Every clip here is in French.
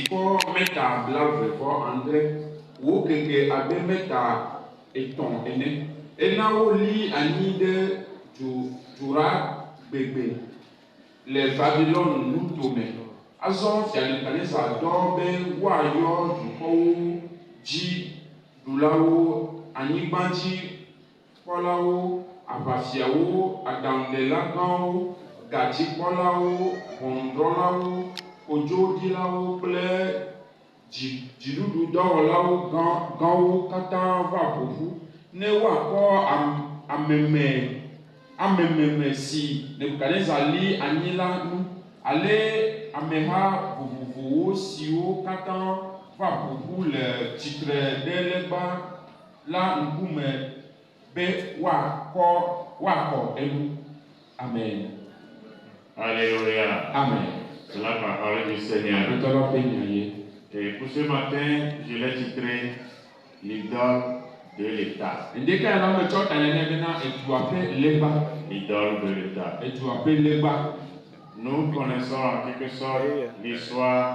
Pour mettre à blanc, pour André, ou que abe mettre à éton, et là où lit à nid du rat bébé, les Babylone nous tournaient. Azon, c'est un étalé à dorbe, ou ailleurs, du coup, J, du lao, Anibandi, Polao, Abafiao, Adandelagan, Gati Polao, Bondolao, Ojodilao, Ple, Jidudu Dawalao, Gao, Kata, Vapofu, Newa, Ameme, si, Nebuchadnezzar li, Anila, allez, Ameha, Vuvu, Sio, Kata, Vapofu, le titre d'Eleba, là, Nkume, Be, Wako, Elu. Amen. Alléluia. Amen. C'est la parole du Seigneur. Et pour ce matin, je l'ai titré l'idole de l'État. L'idole de l'État. Nous connaissons en quelque sorte l'histoire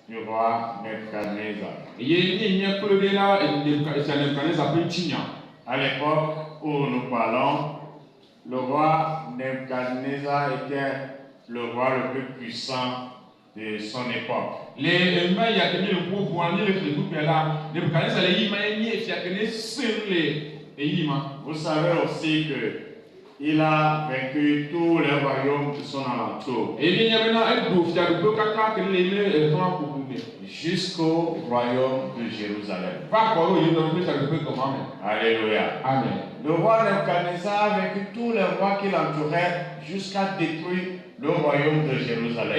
du roi Nebuchadnezzar. À l'époque où nous parlons, le roi Nebuchadnezzar était le roi le plus puissant de son époque. Vous savez aussi que il a vaincu tous les royaumes qui sont alentour. Jusqu'au royaume de Jérusalem. Alléluia. Amen. Le roi Nebuchadnezzar a vaincu tous les rois qui l'entouraient jusqu'à détruire le royaume de Jérusalem.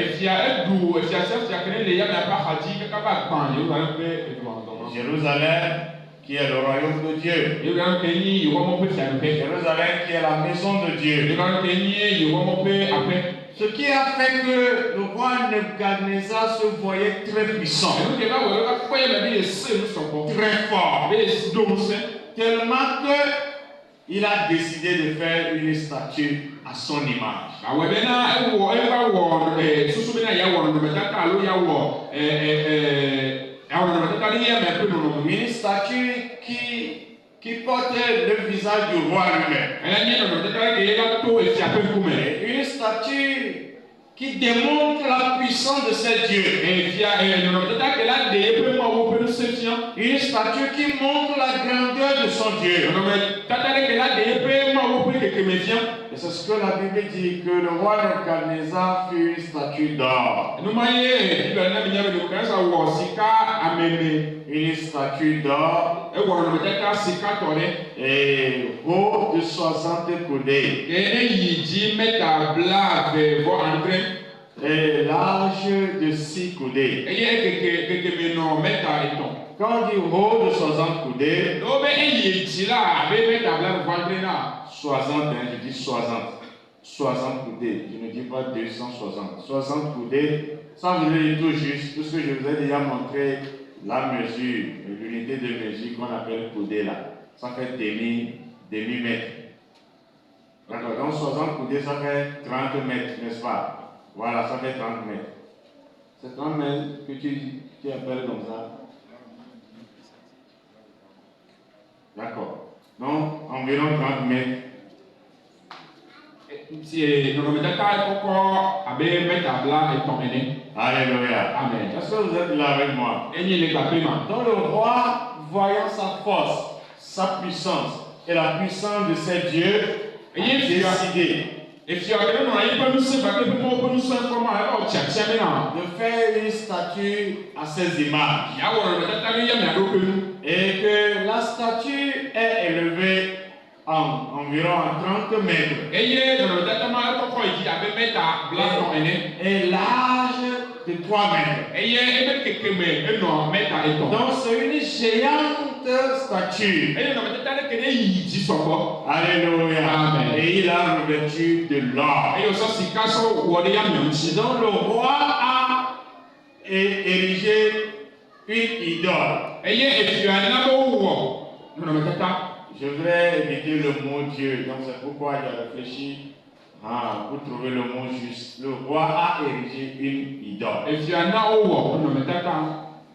Jérusalem qui est le royaume de Dieu. Jérusalem qui est la maison de Dieu. Ce qui a fait que le roi Nebuchadnezzar se voyait très puissant, très fort, tellement qu'il a décidé de faire une statue à son image. Une statue qui portait le visage du roi lui-même. Une statue qui démontre la puissance de ce Dieu. Une statue qui montre la grandeur de son Dieu. Et c'est ce que la Bible dit, que le roi Nebuchadnezzar fut une statue d'or. Une statue d'or et haut de 60 coudées. Et large de 6 coudées. Quand on dit haut de 60 coudées, 60, je dis 60. 60 coudées, je ne dis pas 260. 60 coudées, ça veut dire tout juste, puisque je vous ai déjà montré la mesure, l'unité de mesure qu'on appelle coudée là. Ça fait demi-mètre. D'accord, donc 60 coudées, ça fait 30 mètres, n'est-ce pas? Voilà, ça fait 30 mètres. C'est 30 mètres que tu appelles comme ça. D'accord. Donc, environ 30 mètres. Alléluia. Amen. Est-ce que vous êtes là avec moi? Donc le roi, voyant sa force, sa puissance et la puissance de ses dieux, a décidé de faire une statue à ses images. Et que la statue est élevée environ à 30 mètres. Et large de 3 mètres. Donc c'est une géante statue. Alléluia. Amen. Et il a revêtu de l'or. Donc le roi a érigé une idole. Je voudrais éviter le mot Dieu, donc c'est pourquoi j'ai réfléchi Pour trouver le mot juste, le roi a érigé une idole.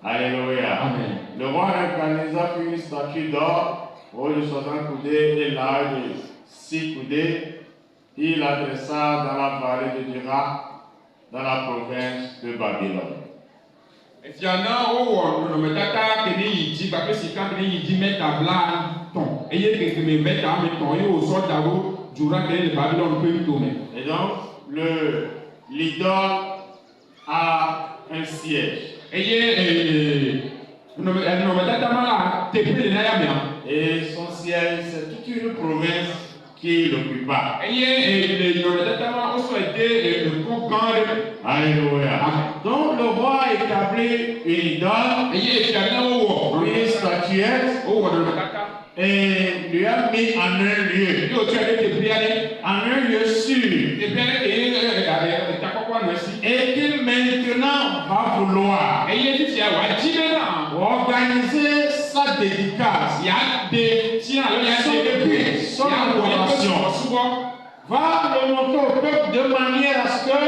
Alléluia. Amen. Le roi Nebuchadnezzar fit une statue d'or, haut de 60 coudées et large de 6 coudées. Il l'adressa dans la vallée de Dira, dans la province de Babylone. Et donc, l'idole a un siège. Et son siège, c'est toute une province qui l'occupa. Alléluia. Donc le roi établit une idole, une statuette, et lui a mis en un lieu. En un lieu sûr. Et qu'il maintenant va vouloir organiser sa dédicace, son adoration, va le montrer au peuple de manière à ce que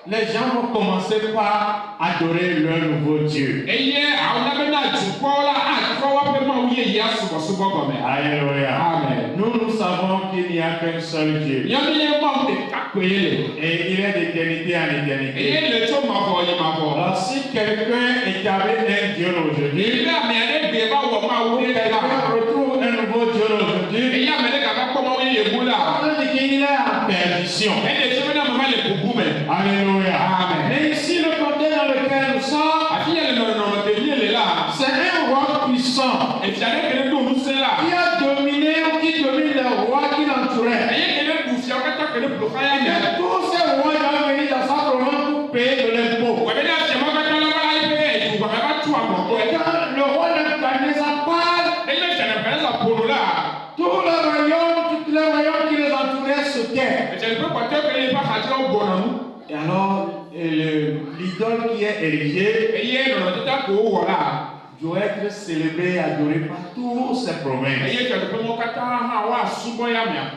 les gens vont commencer par adorer leur nouveau Dieu. Alléluia. Amen. Nous savons qu'il n'y a qu'un seul Dieu. Et il est d'éternité en éternité. Alors si quelqu'un établit un Dieu aujourd'hui, quelqu'un retrouve un nouveau Dieu aujourd'hui, on dit qu'il est en perdition. Alléluia. Amen. Mais ici, le côté dans lequel nous sommes, c'est un roi puissant qui a dominé ou qui domine les rois qui l'entouraient. Et tous ces rois doivent venir dans sa province pour payer de l'impôt. Et quand le roi Nebuchadnezzar parle, tout le royaume, tous les royaumes qui les entouraient se taisent. Et alors, l'idole qui est érigée doit être célébrée et adorée par tous ces provinces.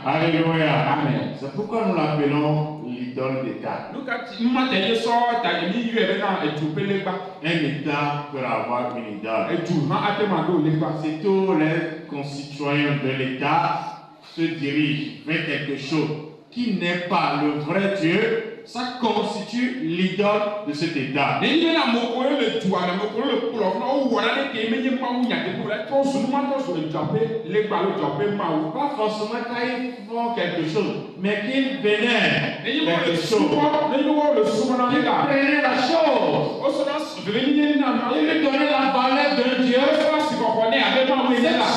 Alléluia. Amen. C'est pourquoi nous l'appelons l'idole d'État. Un État peut avoir une idole. Si tous les concitoyens de l'État se dirigent vers quelque chose qui n'est pas le vrai Dieu, ça constitue l'idole de cet État. Pas forcément quand ils font quelque chose, mais qu'ils vénèrent quelque chose. Qu'ils prennent la chose. Ils lui donnaient la valeur d'un Dieu. Cette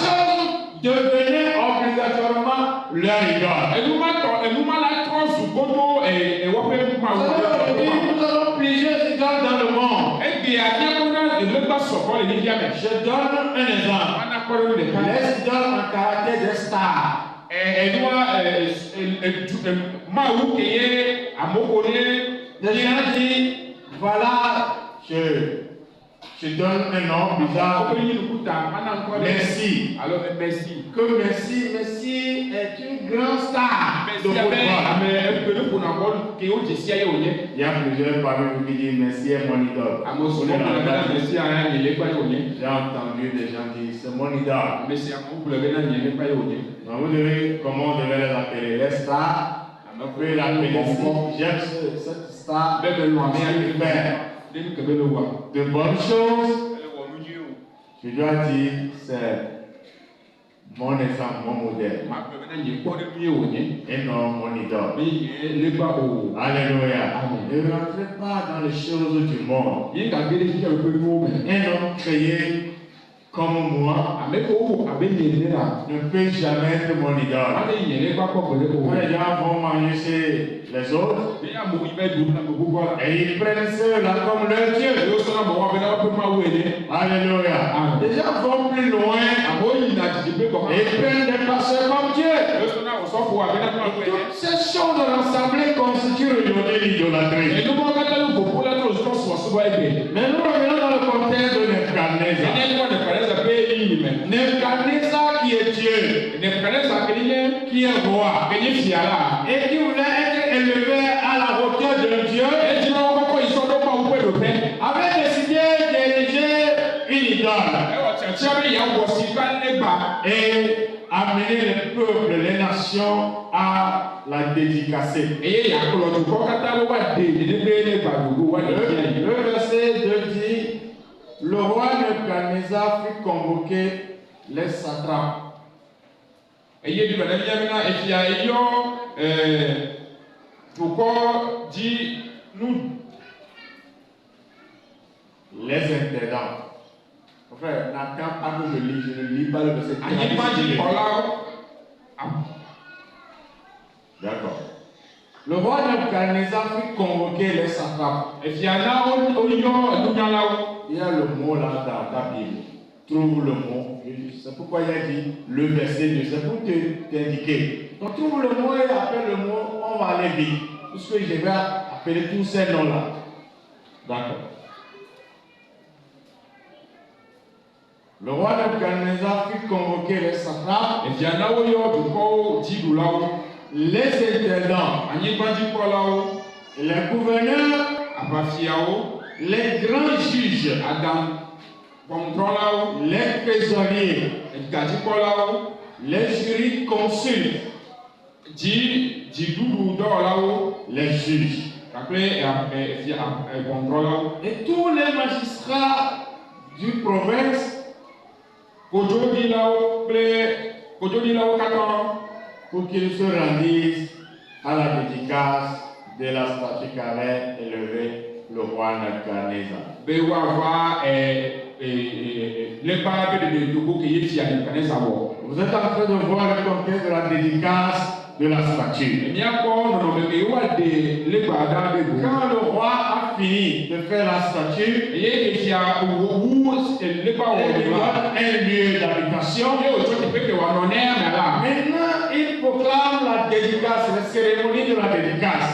chose devenait obligatoirement leur idole. Nous avons plusieurs idoles dans le monde. Je donne un exemple. Les idoles en caractère de star. Les gens disent, voilà, je donne un nom bizarre. Merci. Alors, merci. Que Messi est une grande star de football. Il y a plusieurs parmi vous qui disent Messi est mon idole. J'ai entendu des gens dire c'est mon idole. Vous devez, comment on devait les appeler? Les stars. On peut l'appeler. J'aime cette star. De bonnes choses. Je dois dire, c'est mon exemple, mon modèle. Et non mon idole. Alléluia. Ne rentrez pas dans les choses du monde. Un homme créé comme moi ne peut jamais être mon idole. Quand les gens vont manger chez les autres, et ils prennent ceux-là comme leur Dieu. Alléluia. Les gens vont plus loin et ils prennent des pasteurs comme Dieu. Toutes ces choses rassemblées constituent aujourd'hui l'idolâtrie. Mais nous revenons dans le contexte de Nebuchadnezzar. Nebuchadnezzar qui est Dieu, qui est roi, et qui voulait être élevé à la hauteur de Dieu, avait décidé d'ériger une idole et amener les peuples, les nations à la dédicacer. Le verset 2 dit, le roi Nebuchadnezzar fut convoqué les satrapes. Les intendants. Enfin, n'attends pas que je lis, je ne lis pas le verset 3. D'accord. Le roi Nebuchadnezzar fut convoqué les satrapes. Il y a le mot là dans ta Bible. Trouve le mot. C'est pourquoi il a dit le verset 2. C'est pour t'indiquer. Donc trouve le mot et appelle le mot. On va aller vite. Puisque je vais appeler tous ces noms-là. D'accord. Le roi Nebuchadnezzar fut convoqué les satrapes, les intendants, les gouverneurs, les grands juges, les trésoriers, les jurisconsultes, les juges, et tous les magistrats du province pour qu'ils se rendissent à la dédicace de la statue qu'avait élevée le roi Nebuchadnezzar. Vous êtes en train de voir le contexte de la dédicace de la statue. Quand le roi a fini de faire la statue, il donne un lieu d'habitation. Maintenant, il proclame la dédicace, la cérémonie de la dédicace.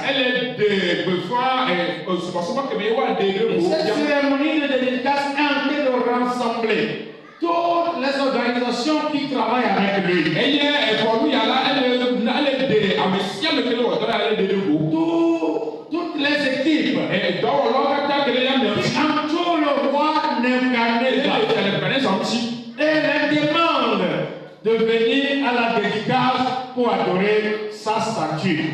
Cette cérémonie de dédicace est en train de rassembler toutes les organisations qui travaillent avec lui. Toutes les équipes entourent le roi Nebuchadnezzar et les demandent de venir à la dédicace pour adorer sa statue.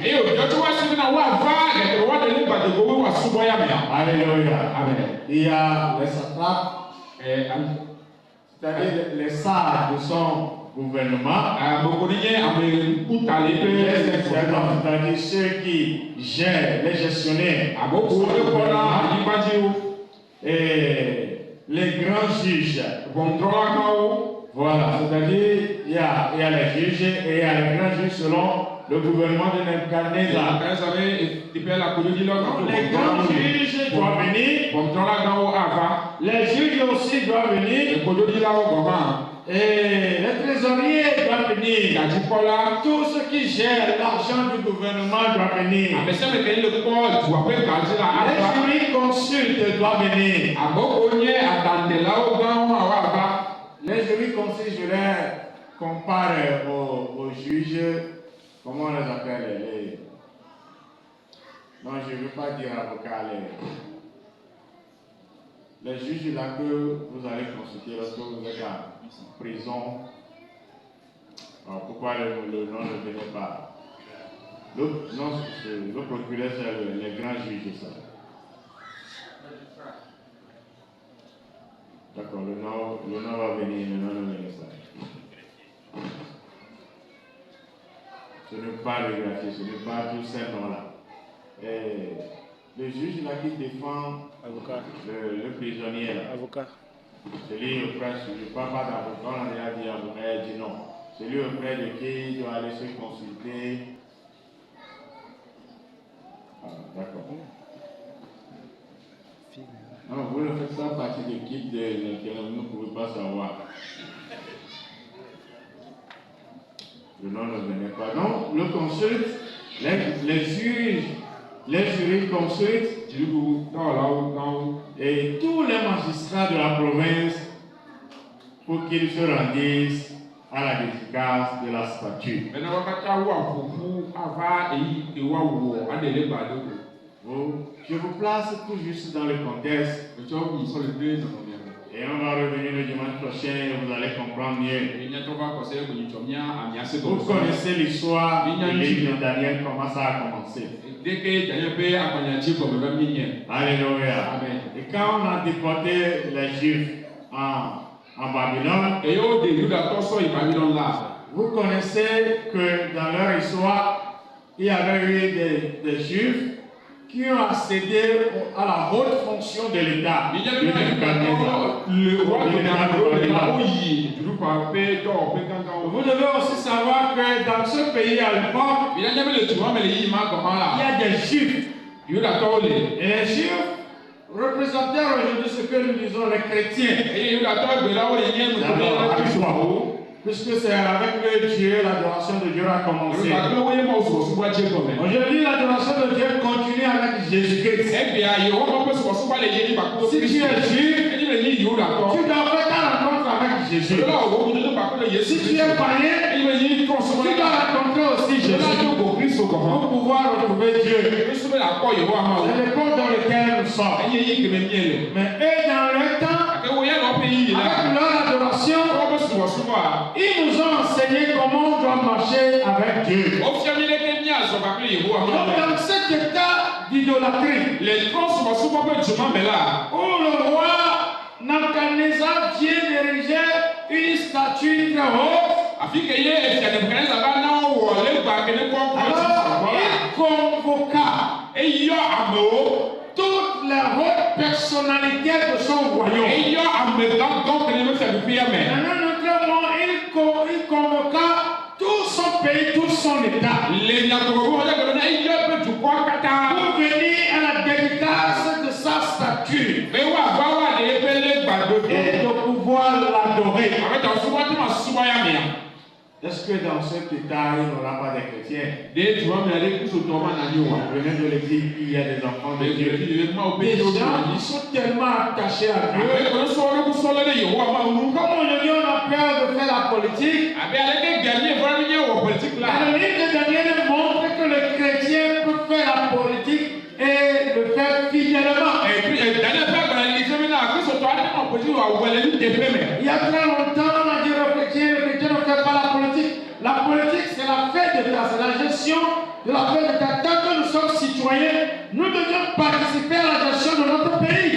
Alléluia. Amen. Il y a les satrapes, c'est-à-dire les sages de son gouvernement, c'est-à-dire ceux qui gèrent, les gestionnaires, et les grands juges. Voilà, c'est-à-dire il y a les juges et il y a les grands juges selon le gouvernement de Nebuchadnezzar. Les grands juges doivent venir, les juges aussi doivent venir, et les trésoriers doivent venir. Tous ceux qui gèrent l'argent du gouvernement doivent venir. Les jurisconsultes doivent venir. Les jurisconsultes, je les compare aux juges, comment on les appelle non, je ne veux pas dire avocats. Les juges là que vous allez consulter lorsque vous êtes en prison. Alors, pourquoi le nom ne venait pas? Le procureur, c'est les grands juges, ça. D'accord, le nom va venir, le nom ne venait pas. Ce n'est pas le graphique, ce n'est pas tous ces noms-là. Le juge là qui défend le prisonnier là. Avocat. Celui auprès, je ne parle pas d'avocat, on a déjà dit avocat, il dit non. Celui auprès de qui il doit aller se consulter. Ah, d'accord. Non, vous ne faites pas partie de l'équipe de laquelle vous ne pouvez pas savoir. Le nom ne venait pas. Donc, le consulte, les juges, les jurisconsultes et tous les magistrats de la province pour qu'ils se rendissent à la dédicace de la statue. Je vous place tout juste dans le contexte. Et on va revenir le dimanche prochain et vous allez comprendre mieux. Vous connaissez l'histoire du livre de Daniel, comment ça a commencé. Alléluia. Et quand on a déporté les Juifs en Babylone, vous connaissez que dans leur histoire, il y avait eu des Juifs qui ont accédé à la haute fonction de l'État. Vous devez aussi savoir que dans ce pays à l'époque, il y a des Juifs. Et les Juifs représentaient aujourd'hui ce que nous disons les chrétiens. Puisque c'est avec le Dieu, l'adoration de Dieu a commencé. Aujourd'hui, l'adoration de Dieu continue avec Jésus-Christ. Si tu es juif, tu dois faire ta rencontre avec Jésus. Si tu es païen, tu dois rencontrer aussi Jésus pour pouvoir retrouver Dieu. C'est l'époque dans laquelle nous sommes. Mais eux, dans leur temps, avec leur adoration, ils nous ont enseigné comment on doit marcher avec Dieu. Donc dans cet état d'idolâtrie, où le roi Nabuchodonosor vient d'ériger une statue très haute, alors il convoqua toutes les hautes personnalités de son royaume. Il convoqua tout son pays, tout son état pour venir à la dédicace de sa statue et de pouvoir l'adorer. Est-ce que dans cet état, il n'y aura pas des chrétiens? Venez de l'église, il y a des enfants de Dieu. Les gens, ils sont tellement attachés à Dieu. Comme aujourd'hui, on a peur de faire la politique. Le livre de Daniel montre que le chrétien peut faire la politique et le faire fidèlement. Il y a très longtemps, on a dit aux chrétiens, le chrétien ne fait pas la politique. La politique, c'est la fête d'État, c'est la gestion de la fête d'État. Tant que nous sommes citoyens, nous devons participer à la gestion de notre pays.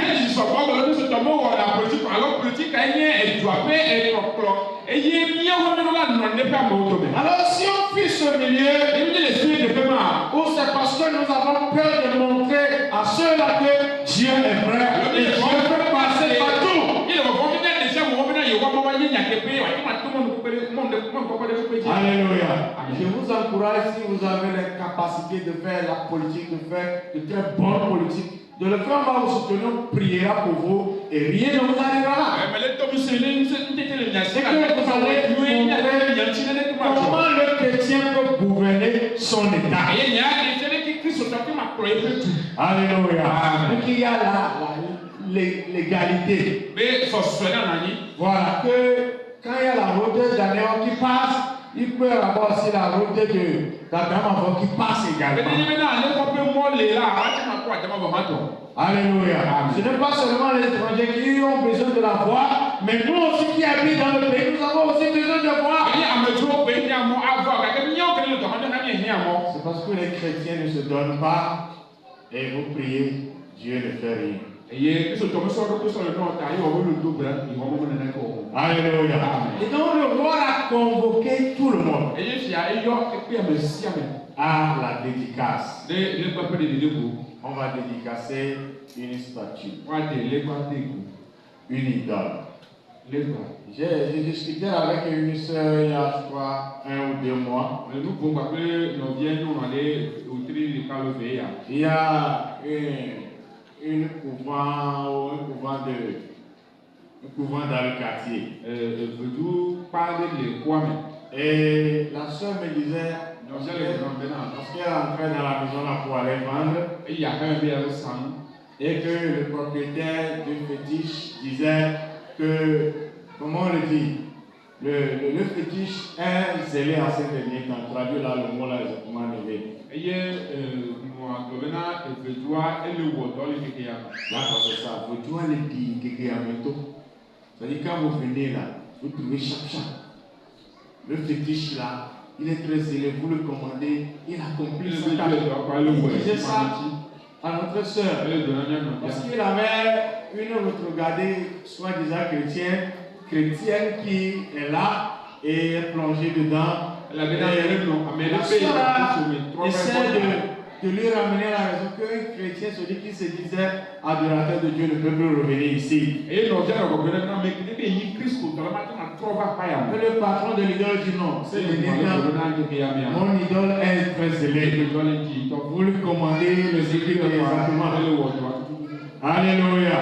Alors si on fuit ce milieu, ou c'est parce que nous avons peur de montrer à ceux-là que Dieu est vrai et Dieu peut passer partout. Alléluia. Je vous encourage, si vous avez la capacité de faire la politique, de faire de très bonnes politiques, de le faire, on va vous soutenir, on priera pour vous et rien ne vous arrivera. C'est que vous allez montrer comment le chrétien peut gouverner son état. Alléluia. Donc il y a l'égalité. Voilà, que quand il y a la route d'Daniel qui passe, il peut avoir aussi la route d'Adam qui passe également. Alléluia. Ce n'est pas seulement les étrangers qui ont besoin de la voir, mais nous aussi qui habitent dans le pays, nous avons aussi besoin de voir. C'est parce que les chrétiens ne se donnent pas et vous priez, Dieu ne fait rien. Alléluia. Et donc le roi a convoqué tout le monde à la dédicace. On va dédicacer une statue, une idole. J'ai discuté avec une soeur il y a, je crois, 1 ou 2 mois. Il y a un couvent dans le quartier. Et la soeur me disait, lorsqu'elle entrait dans la maison là pour aller vendre, et que le propriétaire du fétiche disait que, comment on le dit, Le fétiche est zélé à ces derniers temps. Traduit là le mot là exactement levé. D'accord, c'est ça. Vous dois le dire quelque chose. C'est-à-dire quand vous venez là, vous trouvez chaque. Le fétiche là, il est très zélé, vous le commandez, il accomplit sa tâche. Il disait ça à notre soeur. Parce qu'il avait une regardée, soi-disant chrétienne qui est là et est plongée dedans. La soeur essaie de lui ramener la raison qu'un chrétien, celui qui se disait adorateur de Dieu, ne peut plus revenir ici. Et le patron de l'idole dit non. C'est mon idole est très zélée. Vous lui commandez le zikr exactement. Alléluia.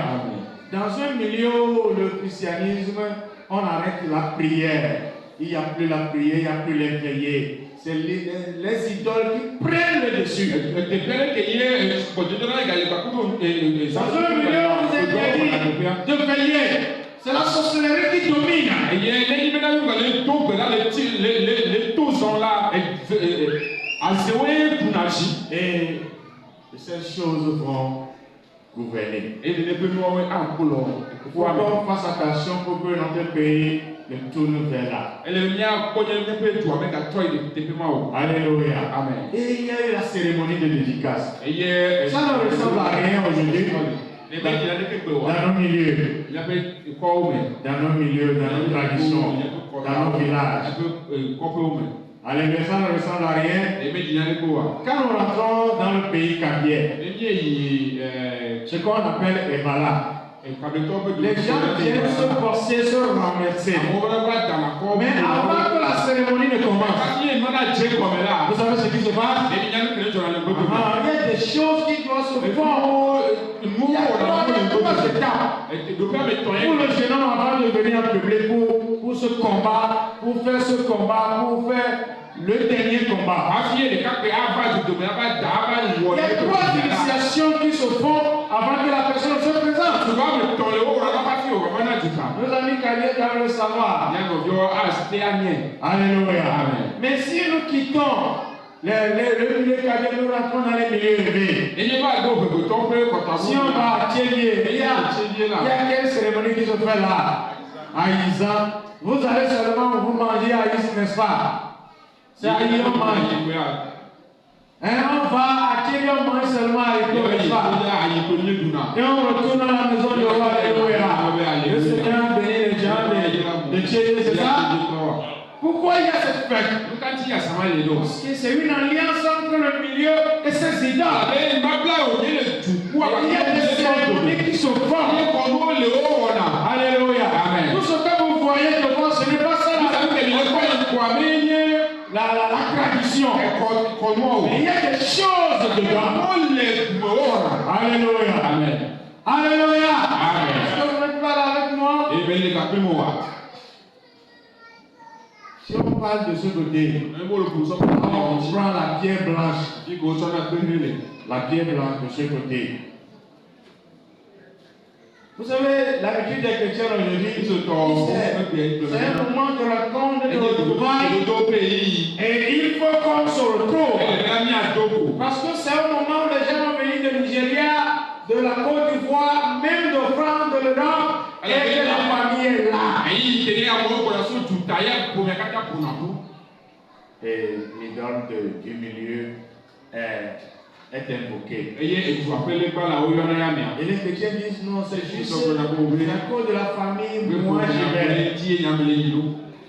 Dans un milieu où le christianisme, on arrête la prière. Il n'y a plus la prière, il n'y a plus les veillées. C'est les idoles qui prennent le dessus. Dans un milieu où vous êtes dit de veiller, c'est la sorcellerie qui domine. Et ces choses vont gouverner. Il faut qu'on fasse attention pour que notre pays ne tourne vers là. Alléluia. Amen. Et il y a eu la cérémonie de dédicace. Ça ne ressemble à rien aujourd'hui. Dans nos milieux, dans nos traditions, dans nos villages. Alléluia, ça ne ressemble à rien. Quand nous rentrons dans le pays cabier, ce qu'on appelle Ebala, les gens viennent se forcer, se remercier. Mais avant que la cérémonie ne commence, vous savez ce qui se passe? Il y a des choses qui doivent se faire. Il y a trois étapes. Pour le jeune homme avant de venir en public pour ce combat, pour faire ce combat, pour faire le dernier combat. Il y a trois initiations qui se font avant que la personne se présente. Nos amis Kanye doivent le savoir. Alléluia. Mais si nous quittons le milieu Kanye, nous rentrons dans les milieux élevés. Si on va à Tchélié, il y a quelle cérémonie qui se fait là? À Isa. Vous allez seulement vous manger à Is, n'est-ce pas? C'est à Is on mange. On va à Tchélié, on mange seulement à Is, n'est-ce pas? Et on retourne à la maison de roi. Le Seigneur bénit les gens de Tchélié, c'est ça? Pourquoi il y a cette fête? Parce que c'est une alliance entre le milieu et ses idoles. Il y a des cérémonies qui se font. Alléluia. Tout ce que vous voyez devant, ce n'est pas ça la tradition. Mais il y a des choses dedans. Alléluia. Amen. Alléluia. Est-ce que vous n'êtes pas là avec moi? Si on parle de ce côté, on prend la pierre blanche. La pierre blanche de ce côté. Vous savez, l'habitude des chrétiens aujourd'hui, c'est un moment de rencontre, de retrouvailles. Et il faut qu'on se retrouve. Parce que c'est un moment où les gens vont venir de Nigeria, de la Côte d'Ivoire, même de France, de l'Europe, et que la famille est là. Et l'idole du milieu est invoquée. Et les chrétiens disent non, c'est juste à cause de la famille, moi je vais.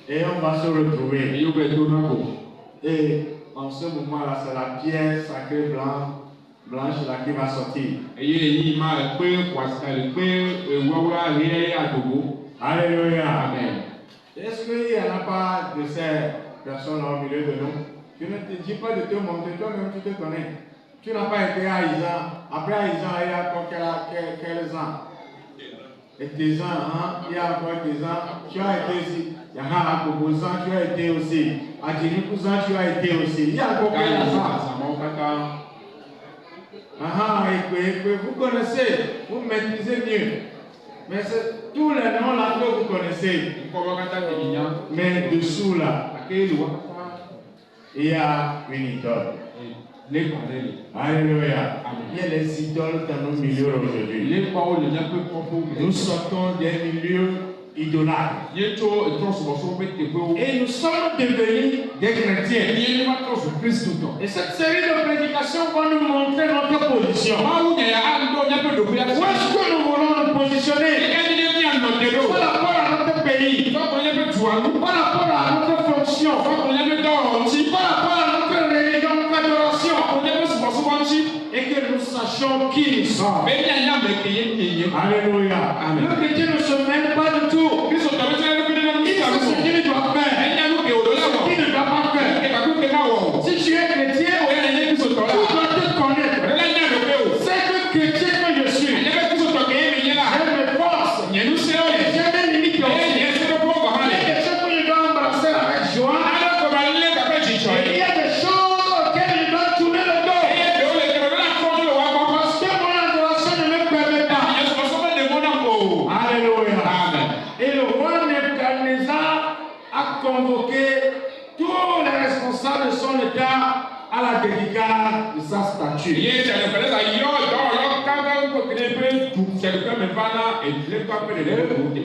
Et on va se retrouver. Et en ce moment-là, c'est la pierre sacrée blanche là qui va sortir. Alléluia. Amen. Est-ce qu'il n'y en a pas de ces personnes au milieu de nous? Je ne te dis pas de te montrer, toi-même tu te connais. Tu n'as pas été à Isa. Après à Isa, il y a encore quels ans? Et tes ans, il y a encore tes ans. Tu as été ici. Il y a un Kobosan, tu as été aussi. À Djinikouzan, tu as été aussi. Il y a encore quels ans? Et vous connaissez, vous maîtrisez mieux. Mais c'est tous les noms là que vous connaissez. Mais dessous là, il y a une idole. Alléluia. Il y a des idoles dans nos milieux aujourd'hui. Nous sortons des milieux idolâtres. Et nous sommes devenus des chrétiens. Et cette série de prédications va nous montrer notre position. Où est-ce que nous voulons nous positionner par rapport à notre pays, par rapport à notre fonction, par rapport à notre religion, notre adoration, et que nous sachions qui nous sommes. Alléluia. Le chrétien ne se mêle pas du tout. Il sait ce qu'il doit faire, ce qu'il ne doit pas faire. Si tu es chrétien, tu dois te connaître. C'est le chrétien que je suis. J'ai mes forces. J'ai mes limites aussi. Il y a des choses que je dois embrasser avec joie. Et il y a des choses auxquelles je dois tourner le dos. Parce que mon adoration ne me permet pas. Alléluia. Et le roi Nebuchadnezzar a convoqué tous les responsables de son état à la dédicace de sa statue.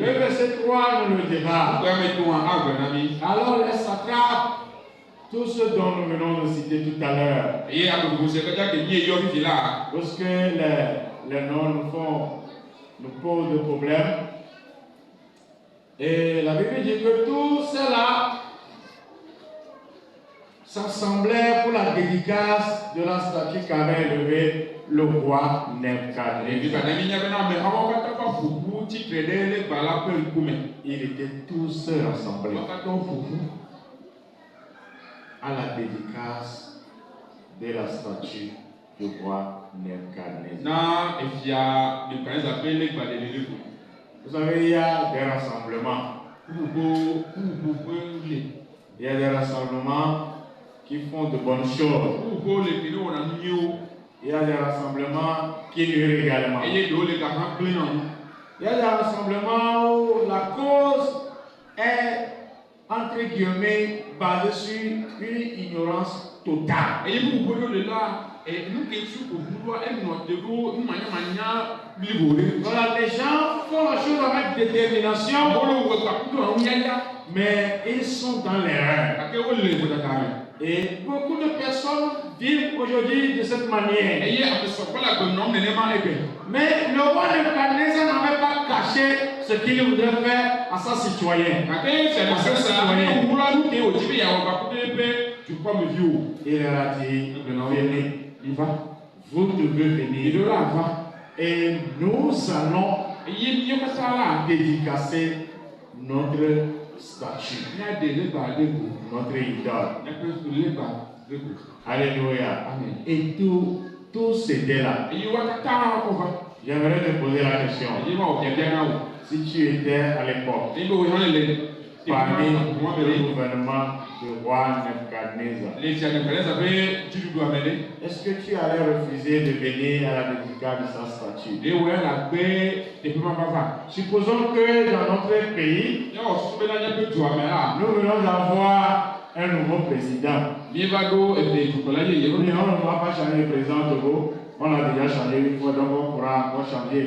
Le verset 3 nous le dira. Alors les satrapes, tous ceux dont nous venons de citer tout à l'heure, lorsque les noms nous posent des problèmes, et la Bible dit que tous ceux-là s'assemblaient pour la dédicace de la statue qu'avait élevée le roi Nebuchadnezzar. Ils étaient tous rassemblés à la dédicace de la statue du roi Nebuchadnezzar. Vous savez, il y a des rassemblements. Il y a des rassemblements qui font de bonnes choses. Il y a des rassemblements qui nuisent également. Il y a des rassemblements où la cause est, entre guillemets, basée sur une ignorance totale. Voilà, les gens font la chose avec détermination, mais ils sont dans l'erreur. Et beaucoup de personnes vivent aujourd'hui de cette manière. Mais le roi Nebuchadnezzar n'avait pas caché ce qu'il voudrait faire à sa citoyenne. Il leur a dit, venez, vous devez venir. Et nous allons dédicacer notre statue, notre idole. Alléluia. Et tout c'était là. J'aimerais te poser la question. Si tu étais à l'époque parmi le gouvernement du roi Nebuchadnezzar, est-ce que tu allais refuser de venir à la dédicace de sa statue? Supposons que dans notre pays, nous venons d'avoir un nouveau président. On ne va pas changer le président Togo. On l'a déjà changé une fois, donc on pourra encore changer.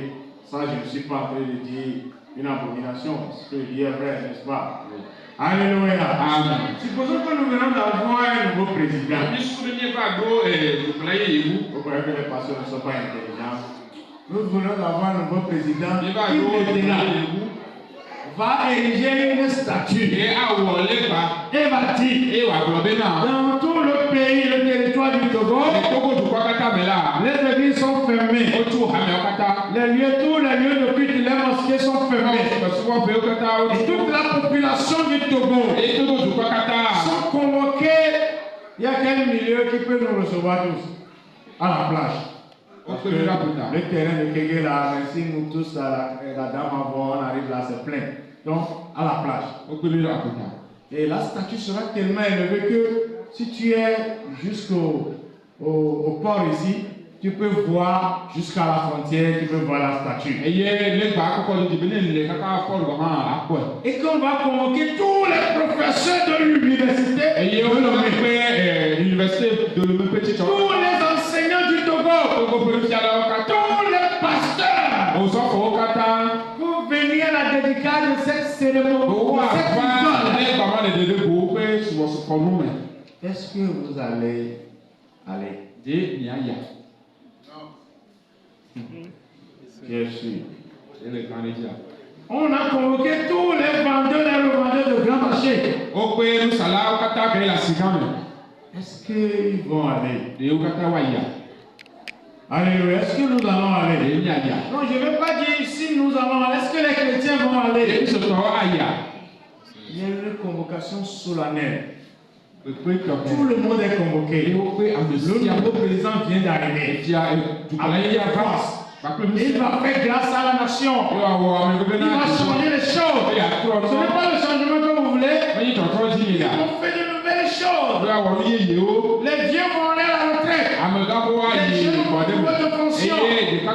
Ça, je ne suis pas en train de dire une abomination. Ce que je dis est vrai, n'est-ce pas? Alléluia. Amen. Supposons que nous venons d'avoir un nouveau président. Vous croyez que les pasteurs ne sont pas intelligents? Nous venons d'avoir un nouveau président qui va ériger une statue et va dire dans tout le pays, le territoire du Togo, les églises sont fermées, tous les lieux de culte, les mosquées sont fermées, et toute la population du Togo sont convoqués. Il y a quel milieu qui peut nous recevoir tous? À la plage. Le terrain de Kégué là, si nous tous, la dame avant, on arrive là, c'est plein. Donc, à la plage. Et la statue sera tellement élevée que si tu es jusqu'au port ici, tu peux voir jusqu'à la frontière, tu peux voir la statue. Et qu'on va convoquer tous les professeurs de l'université, tous les enseignants du Togo, tous les pasteurs, pour venir à la dédicace de cette cérémonie. Est-ce que vous allez aller? Je suis. On a convoqué tous les vendeurs et revendeurs de grand marché. Est-ce qu'ils vont aller? Alléluia. Est-ce que nous allons aller? Non, je ne vais pas dire si nous allons aller. Est-ce que les chrétiens vont aller? Il y a une convocation solennelle. Tout le monde est convoqué. Le nouveau président vient d'arriver. Avec la force. Il va faire grâce à la nation. Il va changer les choses. Ce n'est pas le changement que vous voulez. Ils vont faire de nouvelles choses. Les vieux vont aller à la retraite. Les jeunes vont trouver de fonction.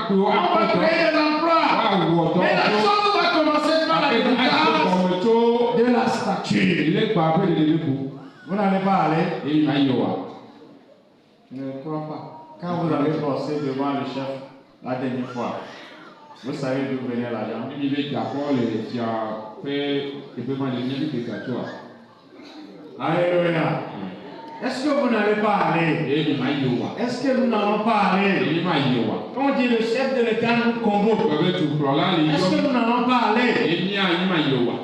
On va créer des emplois. Mais la chose va commencer par la dédicace de la statue. Vous n'allez pas aller? Je ne crois pas. Quand vous avez passé devant le chef la dernière fois, vous savez d'où venait l'argent? Alléluia. Est-ce que vous n'allez pas aller? Est-ce que nous n'allons pas aller? On dit le chef de l'État nous convoque. Est-ce que nous n'allons pas aller?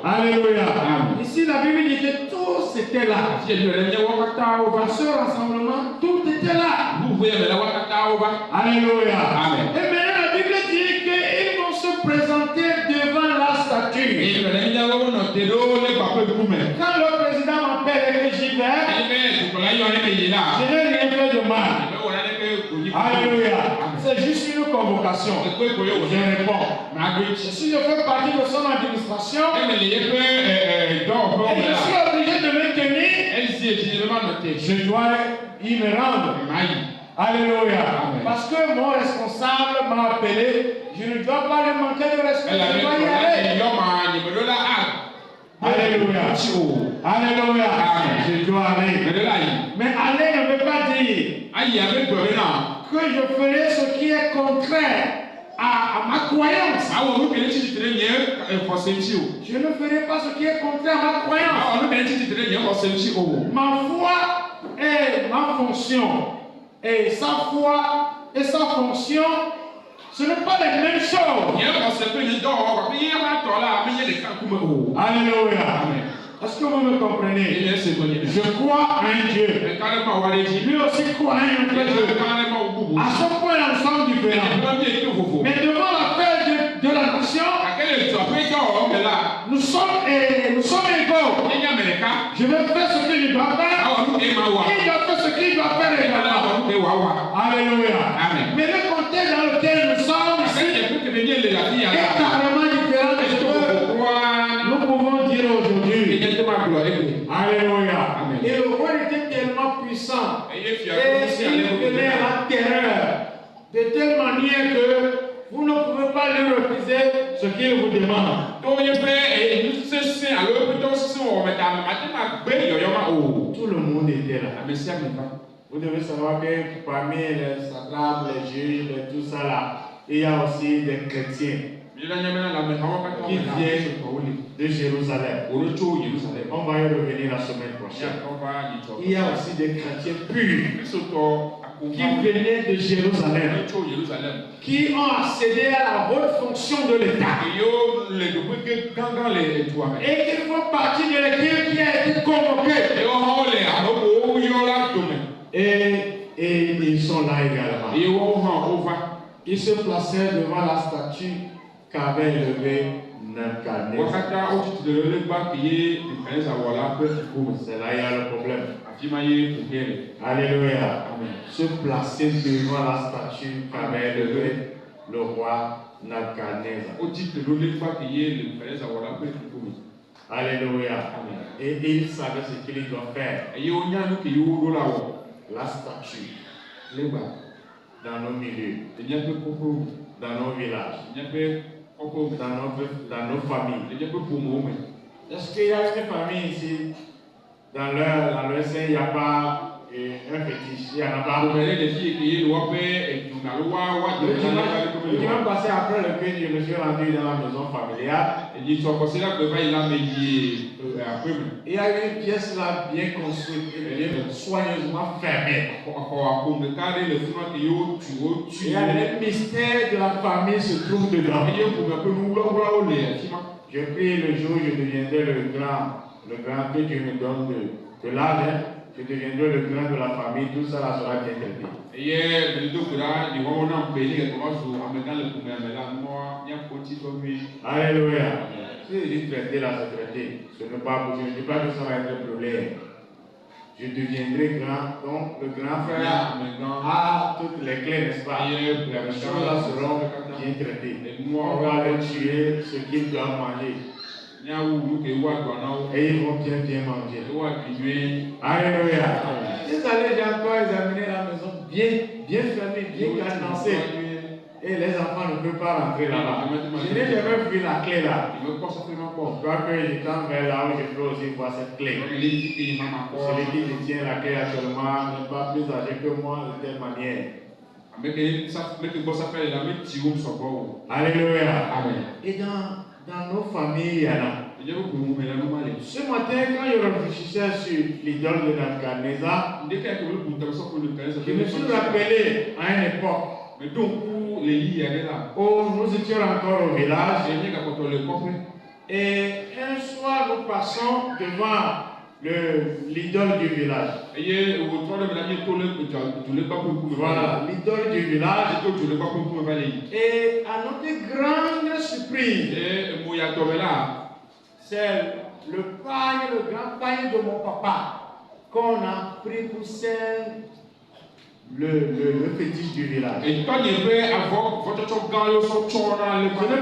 Alléluia. Ici la Bible dit que tout c'était là. Dans ce rassemblement, tout était là. Alléluia. Et maintenant la Bible dit qu'ils vont se présenter devant la statue. Quand le président m'appelle et que j'y vais, je n'ai rien fait de mal. Alléluia. C'est juste une convocation. Je réponds. Si je fais partie de son administration, et je suis obligé de me tenir, je dois y me rendre. Alléluia. Parce que mon responsable m'a appelé, je ne dois pas lui manquer de respect. Je dois y aller. Alléluia. Alléluia. Je dois aller. Mais aller ne veut pas dire que je ferai ce qui est contraire à ma croyance. Je ne ferai pas ce qui est contraire à ma croyance. Ma foi et ma fonction, et sa foi et sa fonction, ce n'est pas les mêmes choses. Alléluia. Est-ce que vous me comprenez? Je crois en un Dieu. Lui aussi croit en un Dieu. À ce point, nous sommes différents. Mais devant l'appel de la nation, nous sommes égaux. Je vais faire ce que je dois faire. Il doit faire ce qu'il doit faire également. Alléluia. Mais le contexte dans lequel nous sommes ici est carrément différent de ce que nous pouvons dire aujourd'hui. Alléluia. Et le roi était tellement puissant. Et il venait à la terreur. De telle manière que vous ne pouvez pas lui refuser ce qu'il vous demande. Tout le monde était là. Vous devez savoir que parmi les satrapes, les juges, tout ça là, il y a aussi des chrétiens qui viennent de Jérusalem. On va y revenir la semaine prochaine. Il y a aussi des chrétiens purs qui venaient de Jérusalem, qui ont accédé à la haute fonction de l'État et qui font partie de l'équipe qui a été convoquée. Et ils sont là également. Ils se placèrent devant la statue qu'avait élevée Nebuchadnezzar. C'est là il y a le problème. Alléluia. Se placer devant la statue qu'avait élevée le roi Nebuchadnezzar. Alléluia. Et il savait ce qu'il doit faire. La statue dans nos milieux, Enyakpe koko. dans nos villages, Enyakpe koko. dans nos familles. Enyakpe pomome. Est-ce qu'il y a une famille ici, dans leur sein, il n'y a pas un fétiche, il n'y en a pas? Le dimanche passé, après le culte, je me suis rendu dans la maison familiale. Il y a une pièce là bien construite, bien soigneusement fermée. Il y a le mystère de la famille se trouve dedans. Je prie le jour où je deviendrai le grand que Dieu me donne de l'âge, je deviendrai le grand de la famille, tout ça là sera bien traité. Alléluia. Si je dis traiter là, c'est traiter. Ce n'est pas possible. Je ne dis pas que ça va être un problème. Je deviendrai grand, donc le grand frère a toutes les clés, n'est-ce pas? Les choses là seront bien traitées. On va leur tuer ce qu'ils doivent manger. Et ils vont bien manger. Alléluia. Vous allez encore examiner la maison bien fermée, bien cadenassée. Et les enfants ne peuvent pas rentrer là-bas. Je n'ai jamais vu la clé là. Je crois que je tends vers là où je peux aussi voir cette clé. Celui qui détient la clé actuellement n'est pas plus âgé que moi de telle manière. Alléluia. Amen. Et dans nos familles, il y en a. Ce matin, quand je réfléchissais sur l'idole de Nebuchadnezzar, je me suis rappelé à une époque où nous étions encore au village et un soir nous passons devant l'idole du village. Voilà, l'idole du village. Et à notre grande surprise, c'est le grand pagne de mon papa qu'on a pris pour ser le fétiche du village. Ce n'est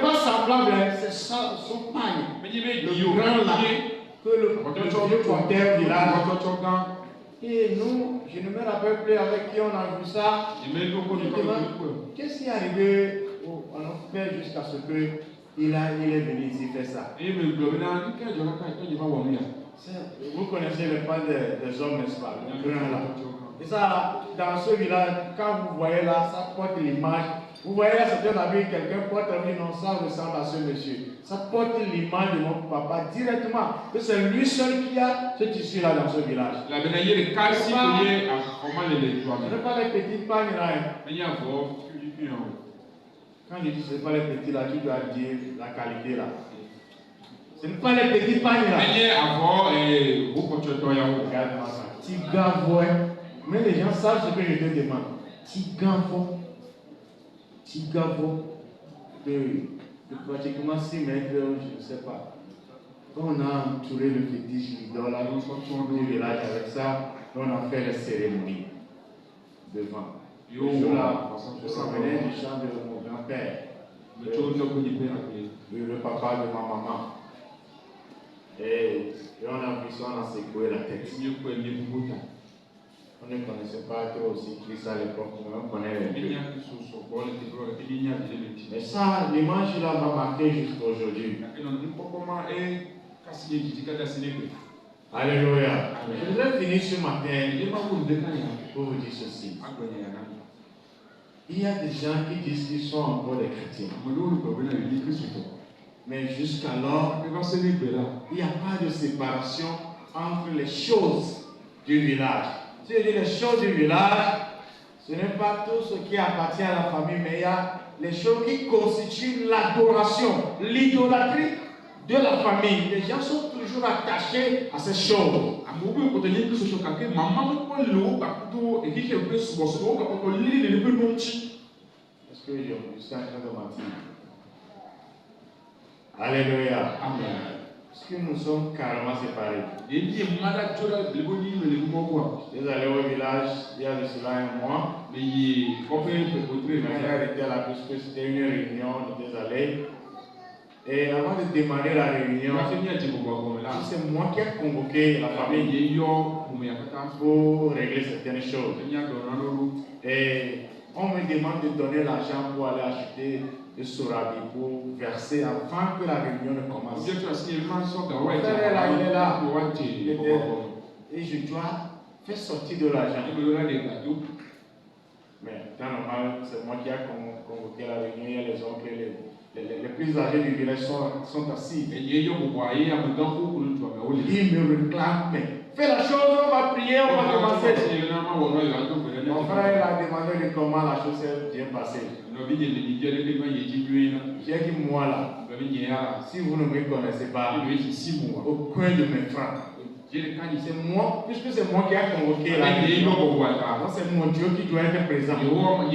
pas semblable, c'est son pagne. Le grand là, que le vieux porteur du village. Et nous, je ne me rappelle plus avec qui on a vu ça. Qu'est-ce qui est arrivé à notre père jusqu'à ce qu'il est venu ici faire ça? Vous connaissez le pas des hommes, n'est-ce pas? Le grand là. Et ça, dans ce village, quand vous voyez là, ça porte l'image. Vous voyez là, certains amis, quelqu'un porte un non, ça ressemble à ce monsieur. Ça porte l'image de notre papa directement. Que c'est lui seul qui a ce tissu là dans ce village. Ce n'est pas les petites pagnes là. Quand je dis ce n'est pas les petits là, tu dois dire la qualité là. Ce n'est pas les petits pagnes là. Regarde-moi ça. Tigavo. Mais les gens savent ce que je te demande. Tigavo de pratiquement 6 mètres, je ne sais pas. Quand on a entouré le fétiche l'idole, nous sommes du village avec ça, on a fait les cérémonies devant. Je venais du chant de mon grand-père, le papa de ma maman. Et on a vu ça, on a secoué la tête. On ne connaissait pas trop aussi Christ à l'époque, mais on connaît les deux. Mais ça, l'image là m'a marqué jusqu'à aujourd'hui. Alléluia. Je voudrais finir ce matin pour vous dire ceci. Il y a des gens qui disent qu'ils sont encore des chrétiens. Mais jusqu'alors, il n'y a pas de séparation entre les choses du village. Si je dis les choses du village, ce n'est pas tout ce qui appartient à la famille, mais il y a les choses qui constituent l'adoration, l'idolâtrie de la famille. Les gens sont toujours attachés à ces choses. Est-ce que je suis en train de mentir? Alléluia. Amen. Est-ce que nous sommes carrément séparés? Vous allez au village, il y a de cela un mois. Mes frères étaient là puisque c'était une réunion, on était allés. Et avant de démarrer la réunion, c'est moi qui ai convoqué la famille pour régler certaines choses. Et On me demande de donner l'argent pour aller acheter le sorabi pour verser avant que la réunion ne commence. Et je dois faire sortir de l'argent. Mais dans normal, c'est moi qui ai convoqué la réunion. Il y a les oncles et les plus âgés du village sont assis. Ils me réclament, mais fais la chose, on va prier, on va commencer. Mon frère a demandé comment la chose s'est bien passée. J'ai dit, moi là, si vous ne me connaissez pas, au coin de mes frères, c'est moi, puisque c'est moi qui ai convoqué la réunion, c'est mon Dieu qui doit être présent. Aucun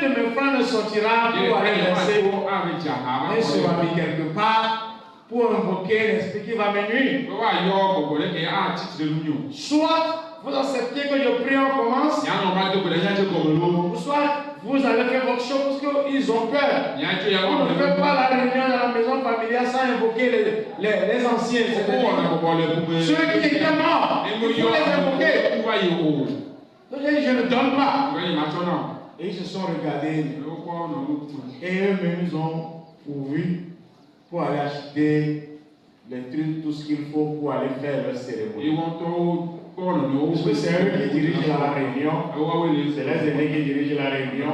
de mes frères ne sortira pour aller laisser un sorabi quelque part pour invoquer l'esprit qui va me nuire. Soit vous acceptez que je prie, on commence, soit vous allez faire votre chose parce qu'ils ont peur. On ne fait pas la réunion dans la maison familiale sans invoquer les anciens. Ceux qui étaient morts, il faut les invoquer. Donc je ne donne pas. Et ils se sont regardés. Et eux-mêmes ils ont pourvu pour aller acheter les trucs, tout ce qu'il faut pour aller faire leur cérémonie. Parce que c'est eux qui dirigent la réunion, c'est les aînés qui dirigent la réunion.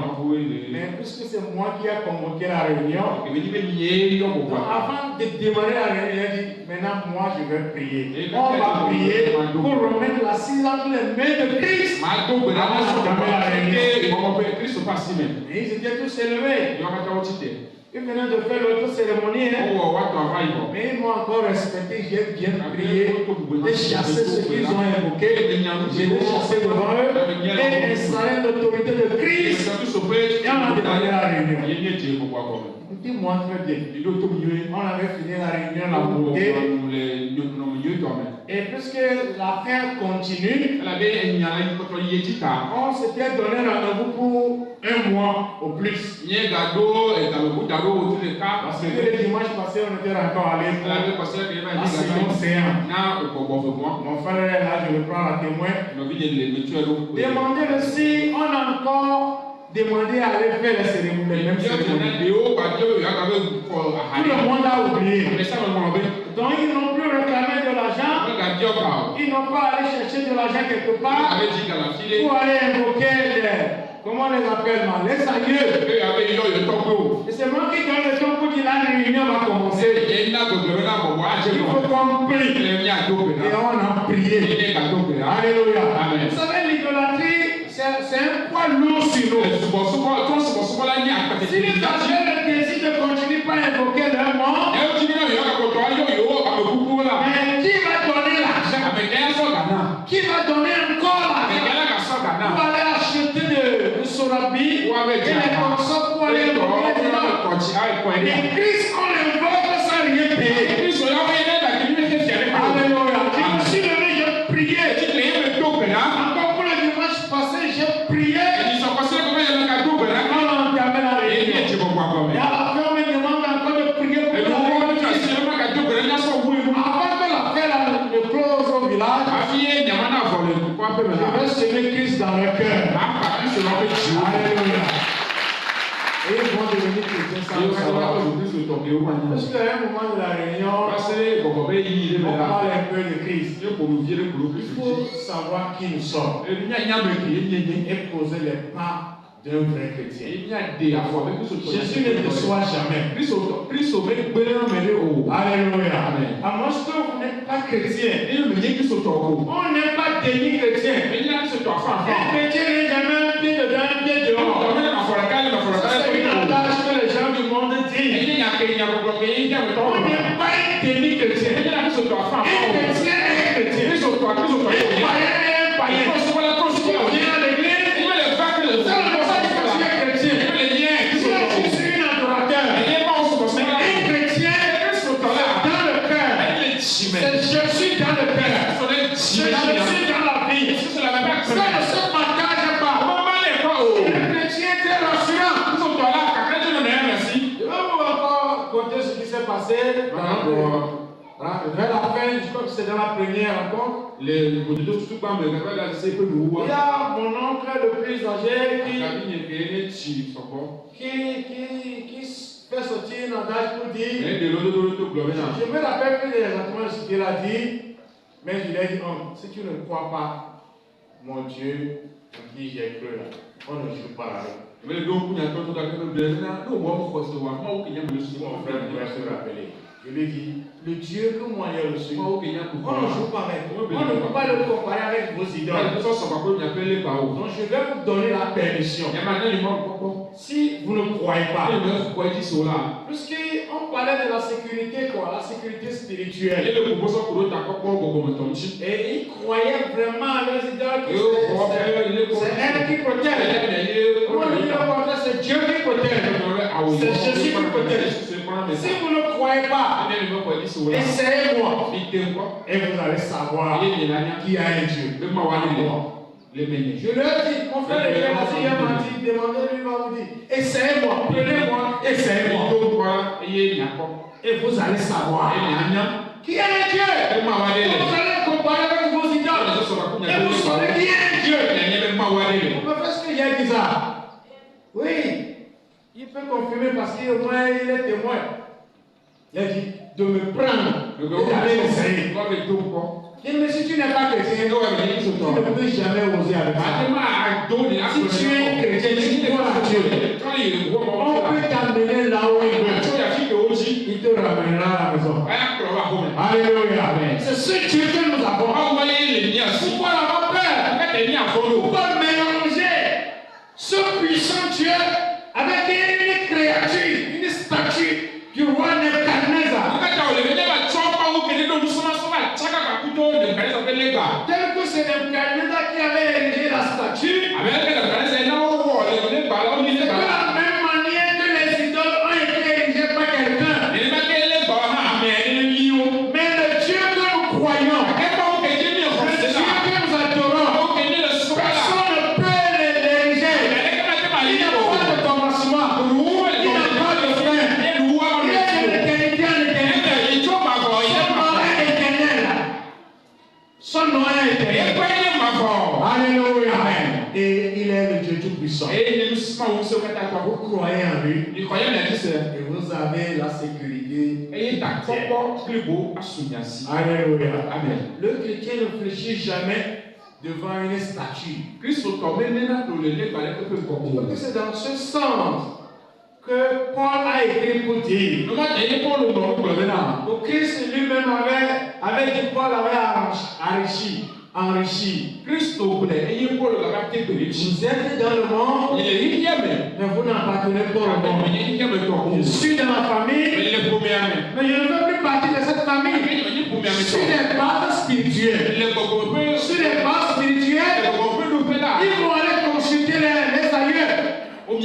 Mais puisque c'est moi qui ai convoqué la réunion, donc avant de démarrer la réunion, il dit maintenant moi je vais prier. On va prier pour remettre l'assise entre les mains de Christ. Avant d'entamer la réunion. Et ils étaient tous élevés. Ils venaient de faire l'autre cérémonie, mais ils m'ont encore respecté, j'ai bien prié, de chasser ce qu'ils ont invoqué, j'ai chassé devant eux et installé l'autorité de Christ et on a demandé la réunion. Dis-moi très bien, on avait fini la réunion, la beauté, et puisque l'affaire continue, on s'était donné rendez-vous pour un mois au plus. Parce que le dimanche passé, on était encore allé pour la seconde séance. Mon frère est là, je le prends à témoin. Demandez-le si on a encore demandé à aller faire les cérémonies, les mêmes cérémonies. Tout le monde a oublié. Donc ils n'ont plus réclamé de l'argent. Ils n'ont pas allé chercher de l'argent quelque part pour aller invoquer comment on les appelle, les aïeux. Et c'est moi qui donne le temps pour dire la réunion va commencer. Il faut qu'on prie. Et on a prié. Alléluia. Vous savez, l'idolâtrie, c'est un poids lourd sur nous. Si les âgés le désir de continuer pas à invoquer leur mort, mais qui va donner l'argent? Qui va donner encore l'argent pour aller acheter de sorabi et les consorts pour aller invoquer? Et Christ, on l'invoque sans rien payer. Alléluia. Je me suis levé, j'ai prié. Encore pour le dimanche passé, j'ai prié. On a entamé la réunion. Et à la fin, on me demande encore de prier pour la réunion. Avant que la fête ne close au village, je vais semer Christ dans le cœur. Alléluia. Et ils vont devenir chrétiens sans le savoir. Parce qu'à un moment de la réunion, on parle un peu de Christ. Il faut savoir qui nous sommes et poser les pas d'un vrai chrétien. Jésus ne déçoit jamais. Alléluia. À moins que vous n'êtes pas chrétien, on n'est pas déni chrétien. Un chrétien n'est jamais un pied dedans, un pied dehors. C'est une adage que les gens du monde disent. On n'est pas un déni chrétien. Un chrétien est un chrétien. Un païen est un païen. On vient à l'église. C'est Jésus dans le cœur. C'est Jésus dans la vie. Ça ne se partage pas. Le chrétien est rassurant. Je vais vous encore conter ce qui s'est passé Vers la fin, je crois que c'est dans la première rencontre. Il y a mon oncle le plus âgé qui fait sortir un langage pour dire. Je me rappelle plus exactement ce qu'il a dit, mais je lui ai dit, oh, si tu ne crois pas, mon Dieu, en qui j'ai cru là, on ne joue pas avec. Mon frère se rappeler. Je lui ai dit, le Dieu que moi j'ai reçu, on ne joue pas avec. On ne peut pas le comparer avec vos idoles. Donc je vais vous donner la permission. Si vous ne croyez pas, puisqu'on parlait de la sécurité, quoi, la sécurité spirituelle. Et ils croyaient vraiment à leurs idoles. C'est elle qui protège. C'est Dieu qui protège. C'est Jésus qui protège. Si vous ne croyez pas, essayez-moi. Et vous allez savoir qui a un Dieu. Je leur ai dit, mon frère le hier m'a dit, demandez-lui, va vous dire, essayez-moi, prenez-moi, essayez-moi. Et vous allez savoir qui a un Dieu. Vous allez comparer avec vos idoles. Et vous saurez qui a un Dieu. Vous faites ce que j'ai dit ça. Oui, il peut confirmer parce qu'au moins il est témoin. Il a dit de me prendre et d'aller essayer. Et mais si tu n'es pas chrétien, tu ne peux jamais oser avec ça. Si tu es chrétien, tu crois à Dieu. On peut t'amener là où il veut. Il te ramènera à la maison. Alléluia. C'est ce Dieu que nous avons. Pourquoi avoir peur? Pourquoi mélanger ce puissant Dieu avec une créature, une statue du roi Nebuchadnezzar? Tel que c'est Nebuchadnezzar qui avait érigé la statue, de la même manière que les idoles ont été érigées par quelqu'un. Mais le Dieu que nous croyons, le Dieu que nous adorons, personne ne peut l'ériger. Il n'y a pas de commencement, il n'y a pas de fin. Il est de l'éternité en éternité. Son nom est éternel. Alléluia. Et il est le Dieu Tout-Puissant. Vous croyez en lui. Et vous avez la sécurité. Alléluia. Amen. Le chrétien ne fléchit jamais devant une statue. Parce que c'est dans ce sens que Paul a écrit pour dire. Au Christ lui-même avait dit, Paul avait enrichi. Vous êtes dans le monde, mais vous n'appartenez pas au monde. Je suis dans la famille, mais je ne veux plus partir de cette famille. Sur les bases spirituelles, ils vont aller consulter les aïeux. Moi,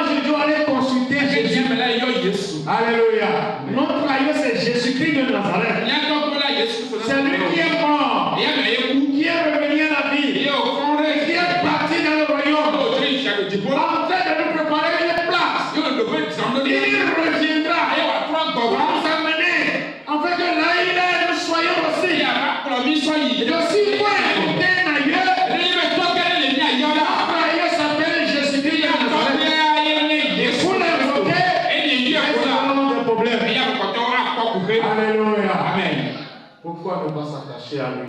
je dois aller consulter Jésus. Alléluia. Notre aïeux, c'est Jésus-Christ de Nazareth. C'est lui qui est mort, qui est revenu à la vie, qui est parti dans le royaume, en train de nous préparer une place. Il reviendra pour nous amener, afin que là il est, nous soyons aussi. Je suis point écouter un aïeux. Notre aïeux s'appelle Jésus-Christ de Nazareth. Et pour l'invoquer, il y a des problèmes. Alléluia. Amen. Pourquoi ne pas s'attacher à lui?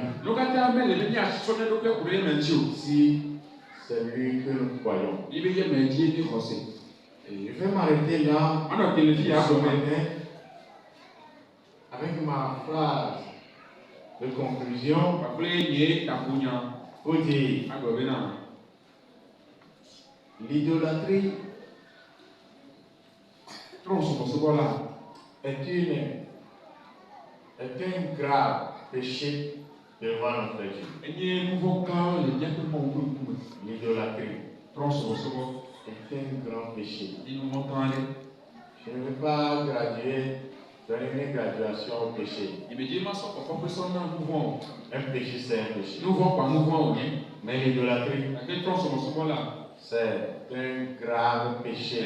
Si c'est lui que nous croyons. Et je vais m'arrêter là ce matin avec ma phrase de conclusion pour dire l'idolâtrie est un grave péché devant notre Dieu. L'idolâtrie est un grand péché. Je ne vais pas donner une graduation au péché. Un péché, c'est un péché. Mais l'idolâtrie, c'est un grave péché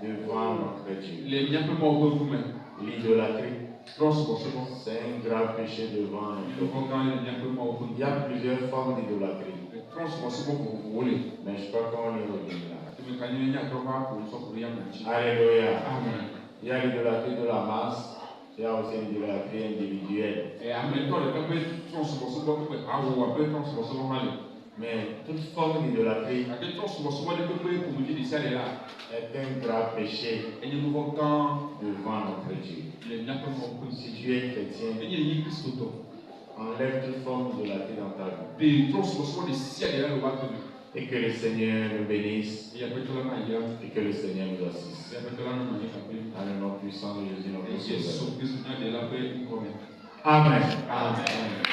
devant notre Dieu. Le miaƒe mɔwo ƒe ŋkume. L'idolâtrie, Trɔ̃subɔsubɔ. c'est un grave péché devant notre Dieu. Nuvɔ gã le miaƒe mɔwo ƒe Il y ŋkume. a plusieurs formes d'idolâtrie, Trɔ̃subɔsubɔ vovovowo le. mais je crois qu'on y reviendra. Tumi ka nye nyakpɔ va ƒo nsɔƒo ya me dzi. Alléluia. Amen. Il y a l'idolâtrie de la masse, il y a aussi l'idolâtrie individuelle. Ametɔ ɖeka ƒe trɔ̃subɔsubɔ ƒe awu aƒe trɔ̃subɔsubɔ hã le. Mais toute forme d'idolâtrie Gake trɔ̃subɔsubɔ ɖe ƒe ƒomevi ɖe sia ɖe la est un grave péché enye nuvɔ gã devant notre Dieu. le miaƒe mɔwo ƒe Si ŋkume. tu es chrétien, Enye yenye kristotɔ. enlève toute forme d'idolâtrie dans ta vie. Ɖe trɔ̃subɔsubɔ ɖe sia ɖe la le woaƒe me. Et que le Seigneur nous bénisse Eye aƒetɔ la na yra. et que le Seigneur nous assiste. Eye aƒetɔ la na nɔ anyi kple. Dans le nom puissant de Jésus, notre Eye Sauveur. Yesu Kristo nya ɖe la ƒe ŋkɔ me. Amen. Amen.